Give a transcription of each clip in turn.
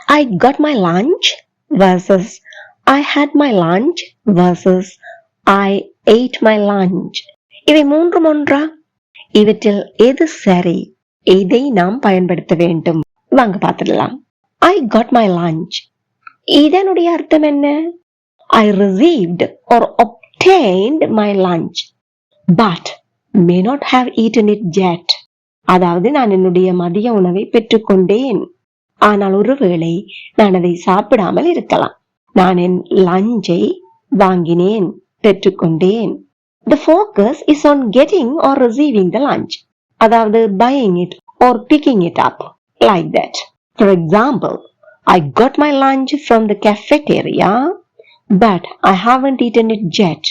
I got my lunch versus I had my lunch versus I ate my lunch. இவை மூன்றும் ஒன்றா? இவற்றில் எது சரி? எதை நாம் பயன்படுத்த வேண்டும்? வாங்க பார்த்துடலாம். I got my lunch. இதனுடைய அர்த்தம் என்ன? I received or obtained my lunch but may not have eaten it yet. அதாவது நான் என்னுடைய மதிய உணவை பெற்றுக்கொண்டேன், ஆனால் ஒருவேளை நான் அதை சாப்பிடாமல் இருக்கலாம். நான் என் லஞ்சை வாங்கினேன், பெற்றுக்கொண்டேன். The focus is on getting or receiving the lunch. அதாவது buying it or picking it up, like that. For example, I got my lunch from the cafeteria, but I haven't eaten it yet.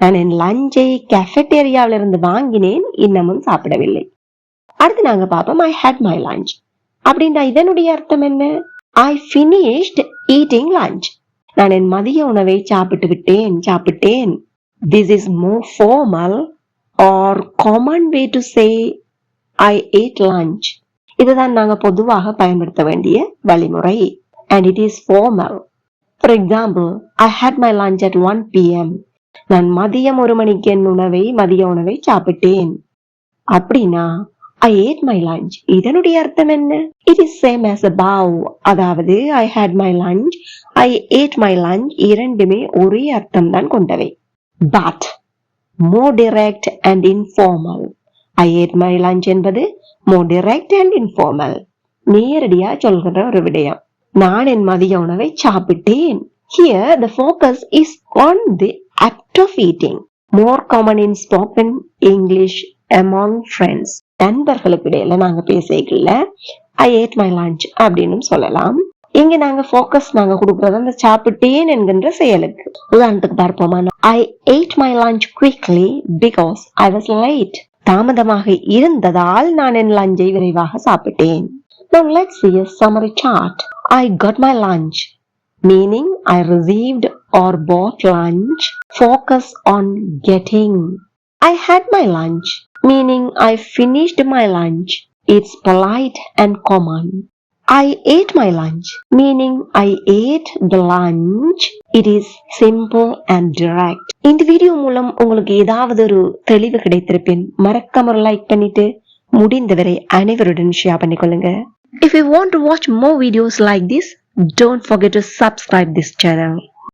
நான் என் லஞ்சை cafeteriaவில இருந்து வாங்கினேன், இன்னமும் சாப்பிடவில்லை. அடுத்து நாங்க பார்ப்போம் I had my lunch. அப்படின்னா இதனுடைய அர்த்தம் என்ன? I finished eating lunch. நான் என் மதிய உணவை சாப்பிட்டேன். This is more formal or common way to say I ate lunch. இதுதான் நாங்க பொதுவாக பயன்படுத்த வேண்டிய வழிமுறை. And it is formal. For example, I had my lunch at 1 p.m. நான் மதியம் 1 மணிக்கு என் மதிய உணவை சாப்பிட்டேன். அப்படின்னா I ate my lunch. இதனுடைய அர்த்தம் என்ன? It is same as above. அதாவது I had my lunch, I ate my lunch இரண்டுமே ஒரே அர்த்தம் தான் கொண்டவை. But more direct and informal. I ate my lunch என்பது more direct and informal. நேரடியா சொல்கிற ஒரு விடயம். நான் என் மதிய உணவை சாப்பிட்டேன். Here the focus is on the act of eating. More common in spoken English among friends. நண்பர்களுக்கு இடையில நாங்க பேசிக்கல I ate my lunch அப்படின்னு சொல்லலாம். இங்க நாங்க ஃபோக்கஸ் கொடுக்கறது அந்த சாப்பிட்டேன் என்கின்ற செயலுக்கு. உதாரணத்துக்கு பார்ப்போமா, I ate my lunch quickly because I was late. தாமதமாக இருந்ததால் நான் என் லஞ்சை விரைவாக சாப்பிட்டேன். Now let's see a summary chart. I got my lunch, meaning I received or bought lunch. Focus on getting. I had my lunch, meaning I finished my lunch. It's polite and common. I ate my lunch, meaning I ate the lunch. It is simple and direct. இந்த video மூலம் உங்களுக்கு ஏதாவது ஒரு தெளிவு கிடைத்திருப்பேன். மறக்காம ஒரு like பண்ணிட்டு முடிந்தவரை அனைவருடன் ஷேர் பண்ணிக்கொள்ளுங்க. If you want to watch more videos like this, don't forget to subscribe this channel.